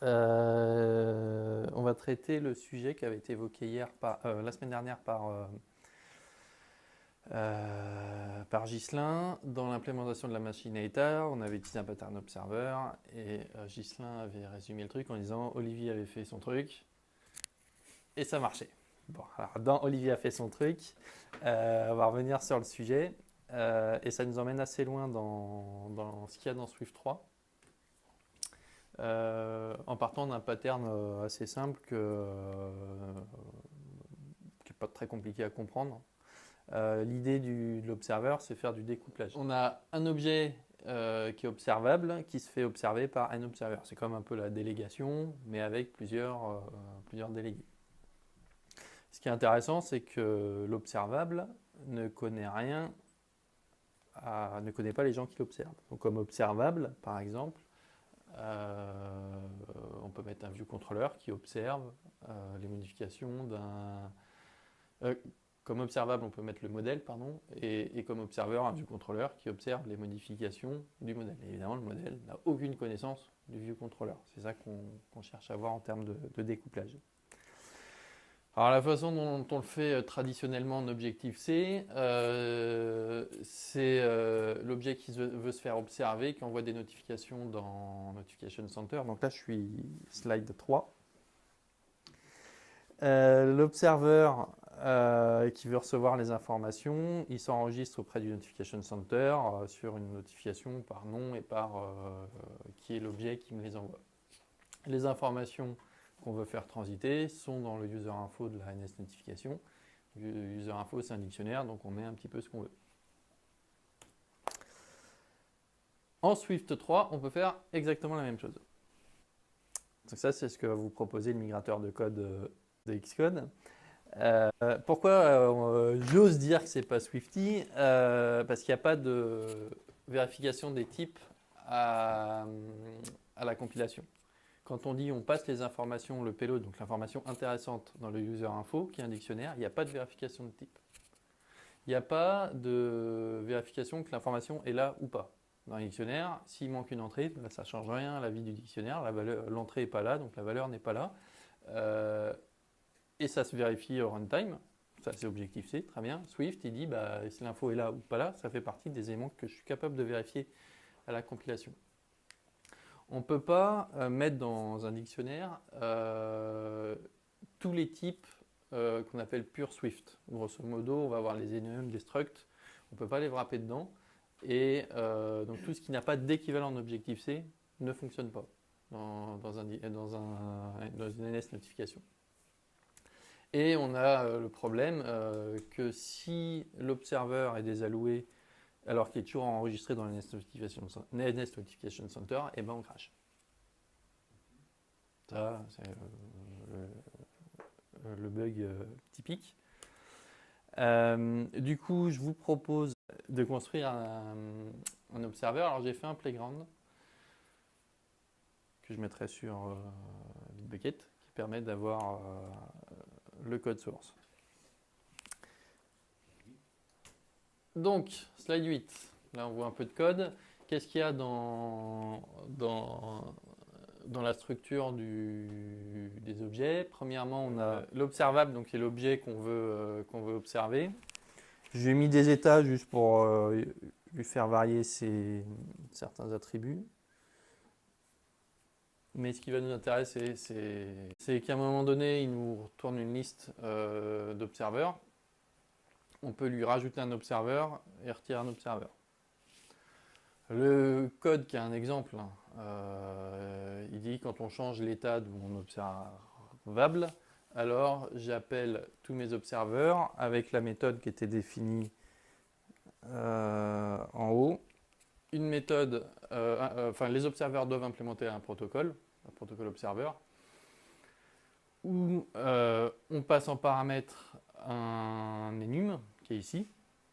On va traiter le sujet qui avait été évoqué la semaine dernière par Ghislain. Dans l'implémentation de la machine data, on avait utilisé un pattern observer et Ghislain avait résumé le truc en disant Olivier avait fait son truc et ça marchait. Bon, alors dans Olivier a fait son truc, on va revenir sur le sujet et ça nous emmène assez loin dans ce qu'il y a dans Swift 3. En partant d'un pattern assez simple qui n'est pas très compliqué à comprendre. L'idée de l'observer, c'est faire du découplage. On a un objet qui est observable, qui se fait observer par un observer. C'est comme un peu la délégation, mais avec plusieurs délégués. Ce qui est intéressant, c'est que l'observable ne connaît ne connaît pas les gens qui l'observent. Donc comme observable, par exemple, on peut mettre un view controller qui observe les modifications comme observable, on peut mettre le modèle, pardon, et comme observeur, un view controller qui observe les modifications du modèle. Et évidemment, le modèle n'a aucune connaissance du view controller. C'est ça qu'on cherche à voir en termes de découplage. Alors la façon dont on le fait traditionnellement en Objective-C, c'est l'objet qui veut se faire observer, qui envoie des notifications dans Notification Center. Donc là, je suis slide 3. L'observeur qui veut recevoir les informations, il s'enregistre auprès du Notification Center sur une notification par nom et par qui est l'objet qui me les envoie. Les informations qu'on veut faire transiter sont dans le user info de la NS notification. Le user info, c'est un dictionnaire, donc on met un petit peu ce qu'on veut. En Swift 3, on peut faire exactement la même chose. Donc ça, c'est ce que va vous proposer le migrateur de code de Xcode. Pourquoi j'ose dire que c'est pas Swifty parce qu'il n'y a pas de vérification des types à la compilation. Quand on dit on passe les informations, le payload, donc l'information intéressante dans le user info, qui est un dictionnaire, il n'y a pas de vérification de type. Il n'y a pas de vérification que l'information est là ou pas. Dans un dictionnaire, s'il manque une entrée, ça ne change rien à la vie du dictionnaire, l'entrée n'est pas là, donc la valeur n'est pas là. Et ça se vérifie au runtime, ça c'est Objective-C, très bien. Swift, il dit si l'info est là ou pas là, ça fait partie des éléments que je suis capable de vérifier à la compilation. On ne peut pas mettre dans un dictionnaire tous les types qu'on appelle pure Swift. Grosso modo, on va avoir les enums, les structs, on ne peut pas les wrapper dedans. Et donc tout ce qui n'a pas d'équivalent en Objective-C ne fonctionne pas dans une NS notification. Et on a le problème que si l'observer est désalloué alors qu'il est toujours enregistré dans le NS Notification Center, et ben on crache. Ça, c'est le bug typique. Du coup, je vous propose de construire un observer. Alors j'ai fait un playground que je mettrai sur Bitbucket qui permet d'avoir le code source. Donc, slide 8, là on voit un peu de code. Qu'est-ce qu'il y a dans la structure des objets? Premièrement, on a l'observable, donc c'est l'objet qu'on veut observer. J'ai mis des états juste pour lui faire varier certains attributs. Mais ce qui va nous intéresser, c'est qu'à un moment donné, il nous retourne une liste d'observeurs. On peut lui rajouter un observeur et retirer un observeur. Le code qui est un exemple, il dit quand on change l'état de mon observable, alors j'appelle tous mes observeurs avec la méthode qui était définie en haut. Une méthode, les observeurs doivent implémenter un protocole observer, où on passe en paramètre un enum qui est ici.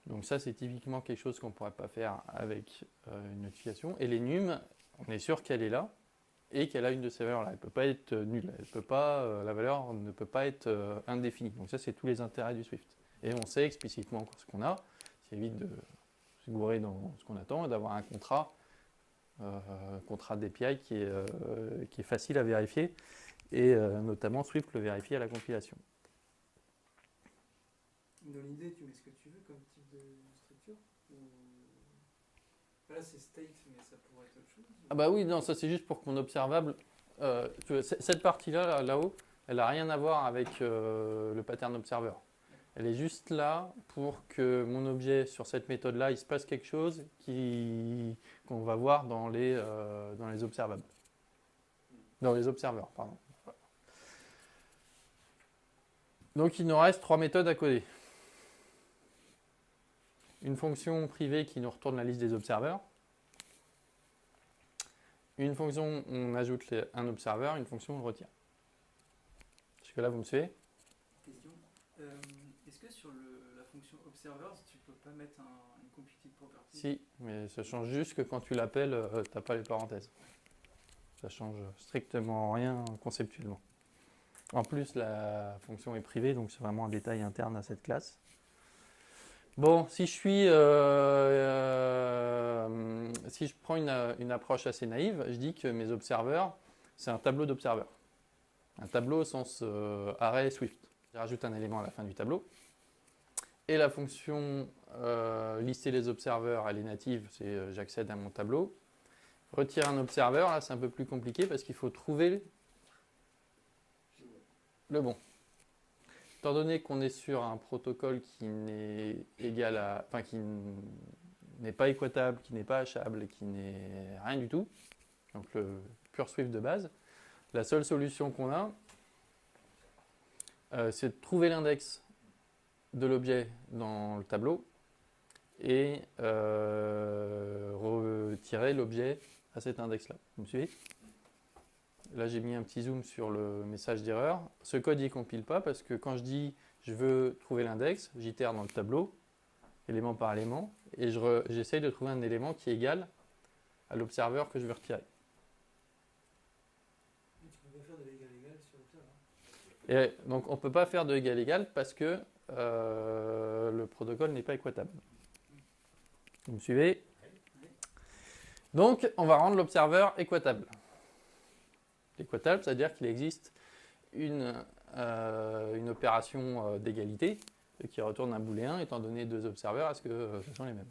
Donc ça, c'est typiquement quelque chose qu'on ne pourrait pas faire avec une notification. Et l'enum, on est sûr qu'elle est là et qu'elle a une de ces valeurs-là. Elle ne peut pas être nulle. La valeur ne peut pas être indéfinie. Donc ça, c'est tous les intérêts du Swift. Et on sait explicitement ce qu'on a. Ça évite de se gourer dans ce qu'on attend et d'avoir un contrat contrat d'API qui est facile à vérifier, et notamment Swift le vérifie à la compilation. Dans l'idée, tu mets ce que tu veux comme type de structure ou... Là, c'est state, mais ça pourrait être autre chose. Ah bah oui, non, ça c'est juste pour que mon observable... cette partie-là, là-haut, elle n'a rien à voir avec le pattern observer. Elle est juste là pour que mon objet, sur cette méthode-là, il se passe quelque chose qu'on va voir dans les observables. Dans les observeurs, pardon. Donc il nous reste 3 méthodes à coder. Une fonction privée qui nous retourne la liste des observeurs. Une fonction, on ajoute un observeur, une fonction, on le retire. Jusque-là, vous me suivez? Question. Est-ce que sur la fonction observers, tu peux pas mettre une computed property? Si, mais ça change juste que quand tu l'appelles, tu n'as pas les parenthèses. Ça change strictement rien conceptuellement. En plus, la fonction est privée, donc c'est vraiment un détail interne à cette classe. Bon, si je prends une approche assez naïve, je dis que mes observeurs, c'est un tableau d'observeurs. Un tableau au sens array Swift. Je rajoute un élément à la fin du tableau. Et la fonction lister les observeurs, elle est native, c'est j'accède à mon tableau. Retirer un observeur, là c'est un peu plus compliqué parce qu'il faut trouver le bon. Étant donné qu'on est sur un protocole qui n'est égal à, enfin qui n'est pas équatable, qui n'est pas hachable, qui n'est rien du tout, donc le pur Swift de base, la seule solution qu'on a, c'est de trouver l'index de l'objet dans le tableau et retirer l'objet à cet index-là. Vous me suivez? Là, j'ai mis un petit zoom sur le message d'erreur. Ce code, il ne compile pas parce que quand je dis je veux trouver l'index, j'itère dans le tableau, élément par élément, et j'essaye de trouver un élément qui est égal à l'observeur que je veux retirer. Tu peux pas faire de l'égal-égal sur l'observeur. Et donc, on ne peut pas faire de égal-égal parce que le protocole n'est pas équatable. Vous me suivez? Donc, on va rendre l'observeur équatable. Équatable, c'est-à-dire qu'il existe une opération d'égalité qui retourne un booléen, étant donné deux observeurs, est-ce que ce sont les mêmes?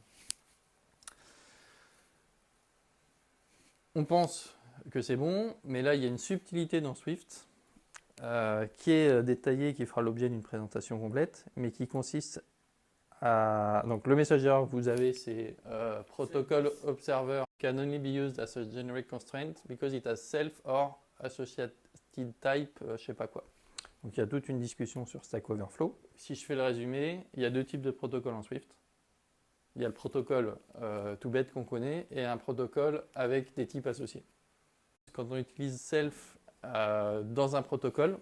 On pense que c'est bon, mais là, il y a une subtilité dans Swift qui est détaillée, qui fera l'objet d'une présentation complète, mais qui consiste à... Donc, le message d'erreur que vous avez, c'est protocol observer can only be used as a generic constraint because it has self or associated type, je sais pas quoi. Donc il y a toute une discussion sur Stack Overflow. Si je fais le résumé, il y a deux types de protocoles en Swift. Il y a le protocole tout bête qu'on connaît et un protocole avec des types associés. Quand on utilise self dans un protocole,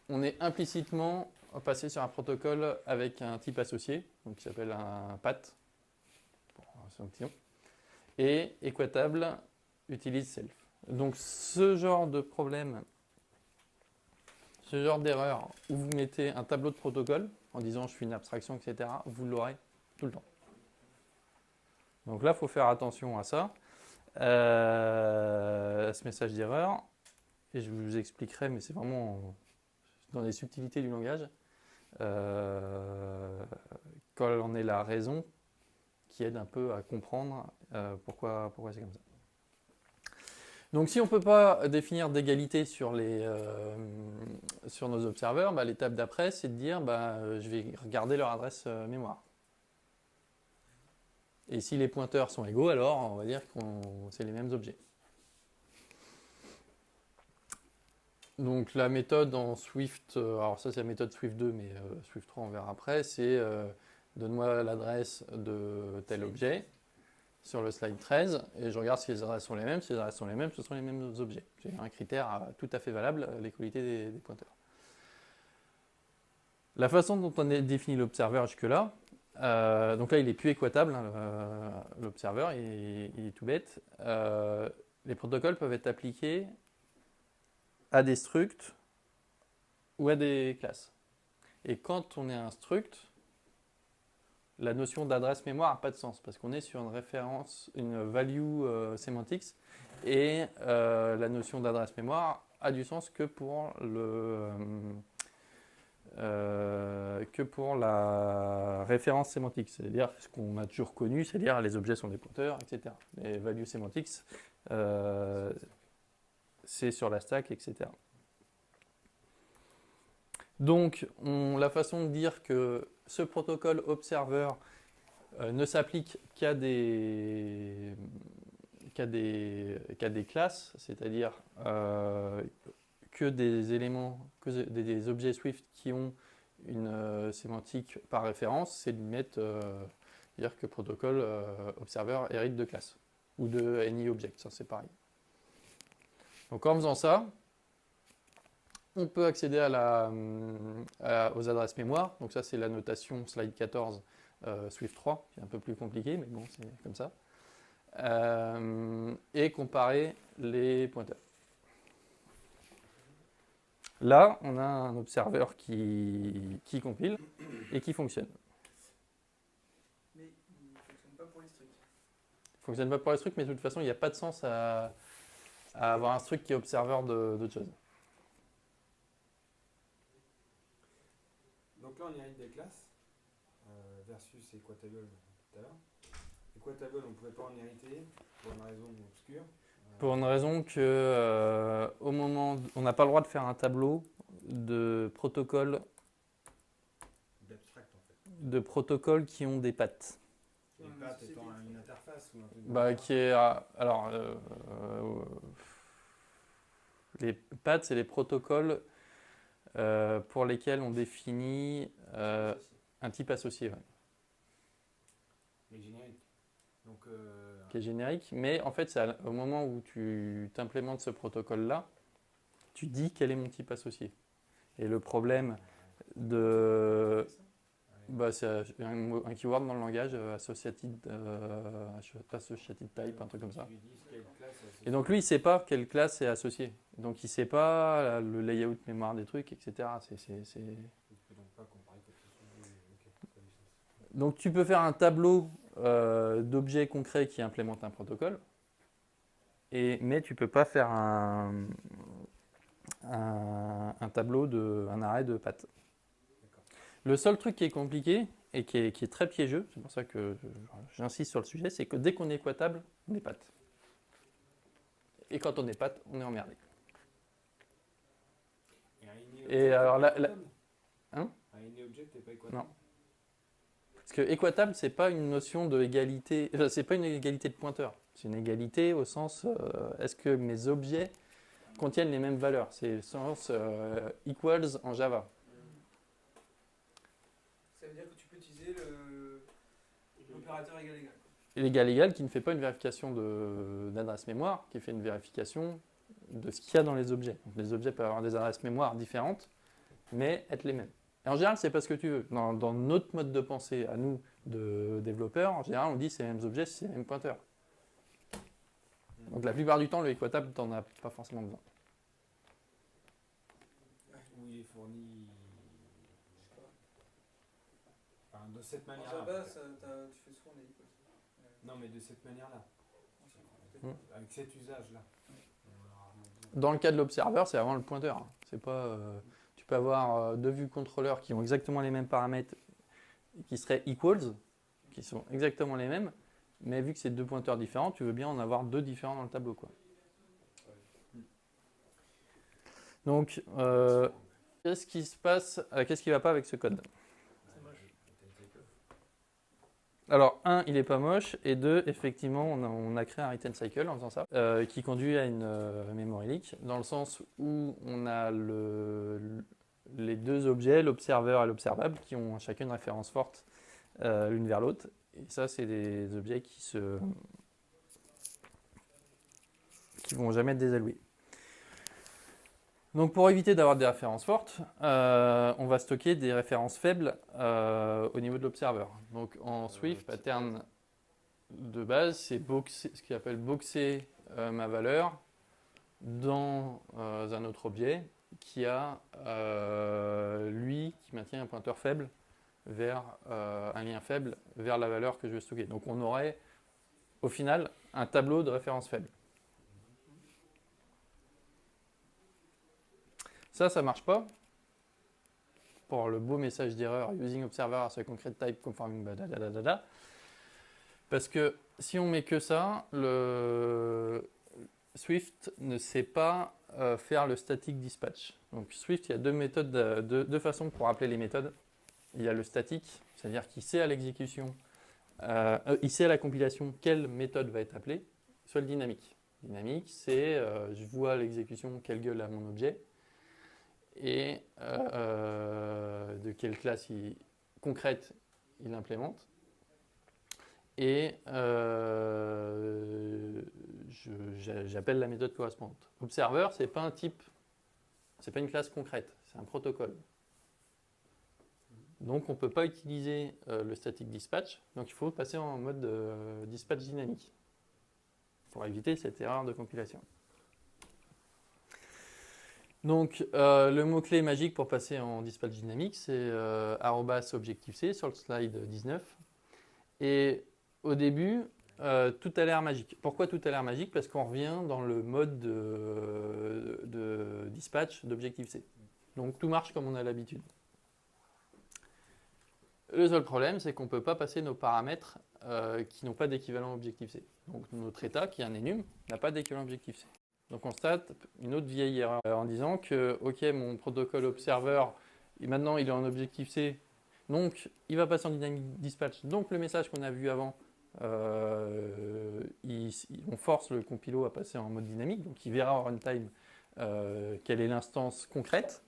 on est implicitement passé sur un protocole avec un type associé, donc qui s'appelle un path, c'est un petit nom, et équatable utilise self. Donc ce genre de problème, ce genre d'erreur où vous mettez un tableau de protocole en disant je suis une abstraction, etc., vous l'aurez tout le temps. Donc là, il faut faire attention à ça, à ce message d'erreur, et je vous expliquerai, mais c'est vraiment dans les subtilités du langage, quand on est la raison qui aide un peu à comprendre pourquoi c'est comme ça. Donc si on ne peut pas définir d'égalité sur nos observeurs, l'étape d'après, c'est de dire je vais regarder leur adresse mémoire. Et si les pointeurs sont égaux, alors on va dire que c'est les mêmes objets. Donc la méthode en Swift, alors ça c'est la méthode Swift 2, mais Swift 3 on verra après, c'est donne-moi l'adresse de tel objet sur le slide 13, et je regarde si les adresses sont les mêmes. Si les adresses sont les mêmes, ce sont les mêmes objets. C'est un critère tout à fait valable, l'équalité des pointeurs. La façon dont on a défini l'observeur jusque-là, donc là il est plus équatable, hein, l'observeur, il est tout bête. Les protocoles peuvent être appliqués à des structs ou à des classes. Et quand on est un struct, la notion d'adresse mémoire n'a pas de sens parce qu'on est sur une référence, une value semantics et la notion d'adresse mémoire a du sens que pour la référence sémantique, c'est-à-dire ce qu'on a toujours connu, c'est-à-dire les objets sont des pointeurs, etc. Les values semantics, c'est sur la stack, etc. Donc, la façon de dire que ce protocole observer ne s'applique qu'à des classes, c'est-à-dire que des éléments, des objets Swift qui ont une sémantique par référence, c'est de mettre, dire que protocole observer hérite de classe ou de AnyObject, ça c'est pareil. Donc en faisant ça, on peut accéder aux adresses mémoire. Donc ça, c'est la notation slide 14 Swift 3, qui est un peu plus compliqué, mais bon, c'est comme ça. Et comparer les pointeurs. Là, on a un observeur qui compile et qui fonctionne. Mais il ne fonctionne pas pour les structs. Il ne fonctionne pas pour les structs, mais de toute façon, il n'y a pas de sens à avoir un struct qui est observeur d'autre chose. Donc là, on hérite des classes versus Equatable tout à l'heure. Equatable, on ne pouvait pas en hériter pour une raison obscure. Pour une raison que, au moment, on n'a pas le droit de faire un tableau de protocoles D'abstract en fait. de protocoles qui ont des pattes. Les pattes étant une interface ou un truc Qui est, alors, les pattes, c'est les protocoles pour lesquels on définit un type associé, ouais, mais générique. Donc, qui est générique. Mais en fait, c'est au moment où tu implémentes ce protocole-là, tu dis quel est mon type associé. Et le problème c'est un keyword dans le langage, associated type, un truc comme ça. Et donc lui, il ne sait pas quelle classe est associée. Donc il ne sait pas le layout mémoire des trucs, etc. Donc tu peux faire un tableau d'objets concrets qui implémentent un protocole, mais tu ne peux pas faire un tableau, un arrêt de pattes. Le seul truc qui est compliqué et qui est très piégeux, c'est pour ça que j'insiste sur le sujet, c'est que dès qu'on est équatable, on est patte. Et quand on est patte, on est emmerdé. Et alors là, hein? Un AnyObject n'est pas équatable. Non. Parce que équatable, c'est pas une notion de égalité, c'est pas une égalité de pointeur. C'est une égalité au sens, est-ce que mes objets contiennent les mêmes valeurs? C'est le sens equals en Java. Ça veut dire que tu peux utiliser l'opérateur égal-égal. L'égal-égal qui ne fait pas une vérification d'adresse mémoire, qui fait une vérification de ce qu'il y a dans les objets. Donc, les objets peuvent avoir des adresses mémoire différentes, mais être les mêmes. Et en général, c'est pas ce que tu veux. Dans notre mode de pensée, à nous, de développeurs, en général, on dit c'est les mêmes objets, c'est les mêmes pointeurs. Donc la plupart du temps, le équatable, tu n'en as pas forcément besoin. Où il est fourni. Enfin, de cette En manière-là. Java, tu fais souvent des equals. Non, mais de cette manière-là. Avec cet usage-là. Dans le cas de l'observer, c'est vraiment le pointeur. C'est pas, tu peux avoir deux vues contrôleurs qui ont exactement les mêmes paramètres, qui seraient equals, qui sont exactement les mêmes, mais vu que c'est deux pointeurs différents, tu veux bien en avoir deux différents dans le tableau, quoi. Donc, qu'est-ce qui se passe, qu'est-ce qui ne va pas avec ce code? Alors, un, il n'est pas moche, et deux, effectivement, on a créé un return cycle en faisant ça, qui conduit à une memory leak, dans le sens où on a les deux objets, l'observer et l'observable, qui ont chacun une référence forte l'une vers l'autre. Et ça, c'est des objets qui vont jamais être désalloués. Donc pour éviter d'avoir des références fortes, on va stocker des références faibles au niveau de l'observer. Donc en Swift, pattern de base, c'est ce qu'il appelle boxer ma valeur dans un autre objet qui a, lui, qui maintient un pointeur faible vers un lien faible vers la valeur que je vais stocker. Donc on aurait au final un tableau de référence faible. Ça ne marche pas pour le beau message d'erreur using observer as a concrete type conforming badadadada. Parce que si on met que ça, le Swift ne sait pas faire le static dispatch. Donc Swift, il y a deux façons pour appeler les méthodes. Il y a le statique, c'est-à-dire qu'il sait à l'exécution, il sait à la compilation quelle méthode va être appelée, soit le dynamique. Dynamique, c'est je vois à l'exécution quelle gueule a mon objet et de quelle classe concrète il implémente. Et j'appelle la méthode correspondante. Observer, c'est pas un type, c'est pas une classe concrète, c'est un protocole. Donc on ne peut pas utiliser le static dispatch, donc il faut passer en mode dispatch dynamique pour éviter cette erreur de compilation. Donc le mot-clé magique pour passer en dispatch dynamique, c'est @Objective-C sur le slide 19. Et au début, tout a l'air magique. Pourquoi tout a l'air magique? Parce qu'on revient dans le mode de dispatch d'Objective-C. Donc tout marche comme on a l'habitude. Le seul problème, c'est qu'on ne peut pas passer nos paramètres qui n'ont pas d'équivalent Objective-C. Donc notre état, qui est un enum, n'a pas d'équivalent Objective-C. Donc on constate une autre vieille erreur en disant que ok, mon protocole observer, maintenant il est en Objective-C, donc il va passer en dynamic dispatch. Donc le message qu'on a vu avant, on force le compilo à passer en mode dynamique, donc il verra en runtime quelle est l'instance concrète.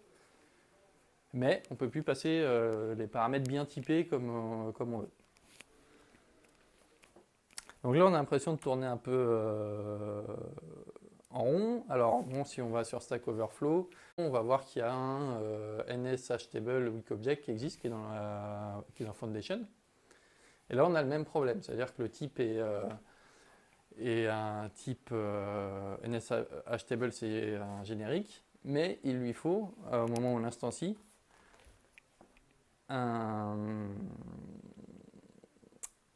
Mais on ne peut plus passer les paramètres bien typés comme on veut. Donc là, on a l'impression de tourner un peu en rond. Alors, bon, si on va sur Stack Overflow, on va voir qu'il y a un NS-Hashtable Weak Object qui existe, qui est dans Foundation. Et là, on a le même problème, c'est-à-dire que le type est un type NS-Hashtable, c'est un générique, mais il lui faut, au moment où on l'instancie,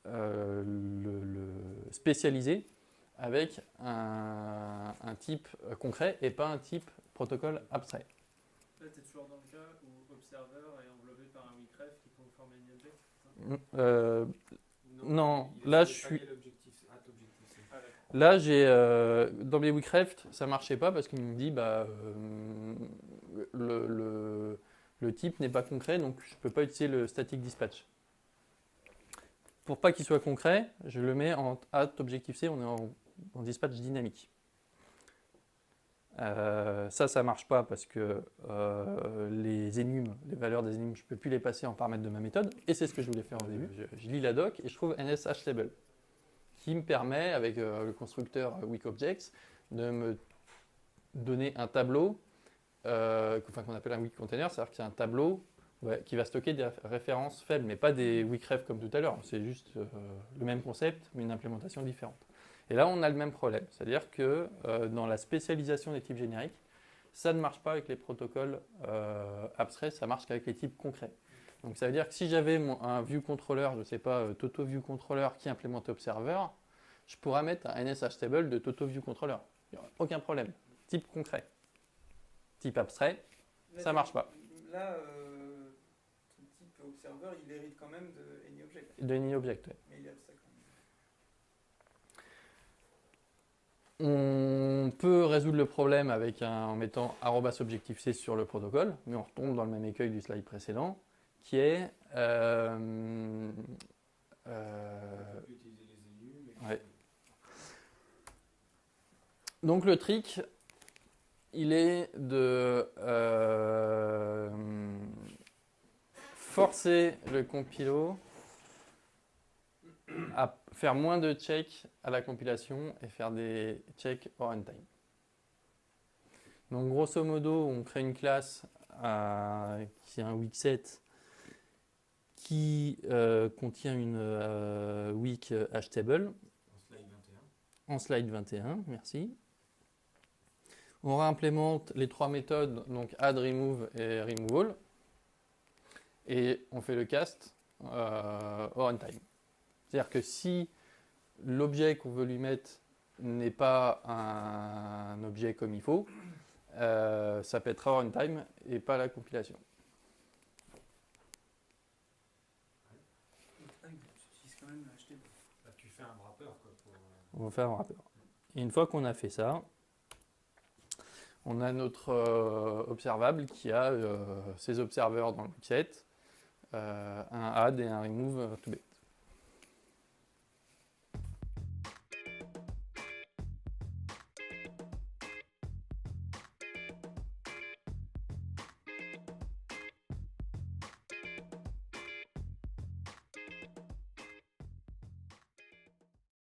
le spécialiser avec un type concret et pas un type protocole abstrait. Là, tu es toujours dans le cas où Observer est englobé par un weakref qui conforme AnyObject. Non, là je suis. Là, j'ai dans mes weakref, ça marchait pas parce qu'il me dit le type n'est pas concret, donc je ne peux pas utiliser le static dispatch. Pour pas qu'il soit concret, je le mets en @Objective-C, on est en dispatch dynamique. Ça ne marche pas parce que les valeurs des enums, je ne peux plus les passer en paramètres de ma méthode, et c'est ce que je voulais faire au début. Je lis la doc et je trouve NS-Hashtable, qui me permet, avec le constructeur WeakObjects, de me donner un tableau qu'on appelle un weak container, c'est-à-dire que c'est un tableau qui va stocker des références faibles, mais pas des weakref comme tout à l'heure. C'est juste le même concept, mais une implémentation différente. Et là, on a le même problème, c'est-à-dire que dans la spécialisation des types génériques, ça ne marche pas avec les protocoles abstraits, ça marche qu'avec les types concrets. Donc ça veut dire que si j'avais un view controller, je ne sais pas, Toto View Controller qui implémente Observer, je pourrais mettre un NS-Hashtable de Toto View Controller. Il n'y aura aucun problème. Type concret. Type abstrait, là, ça ne marche pas. Là, ton type Observer, il hérite quand même de AnyObject. De AnyObject, oui. Mais il est abstrait quand même. On peut résoudre le problème en mettant @Objective-C sur le protocole, mais on retombe dans le même écueil du slide précédent, qui est ouais. Donc le trick, il est de forcer le compilo à faire moins de checks à la compilation et faire des checks au runtime. Donc grosso modo, on crée une classe qui est un weak set qui contient une weak hashtable en slide 21, merci. On réimplémente les trois méthodes, donc add, remove et removal. et on fait le cast au runtime. C'est-à-dire que si l'objet qu'on veut lui mettre n'est pas un objet comme il faut, ça pètera au runtime et pas à la compilation. Tu utilises quand même HTML. Bah, tu fais un wrapper quoi, pour... On va faire un wrapper. Et une fois qu'on a fait ça, on a notre observable qui a ses observeurs dans le bookset, un add et un remove to be.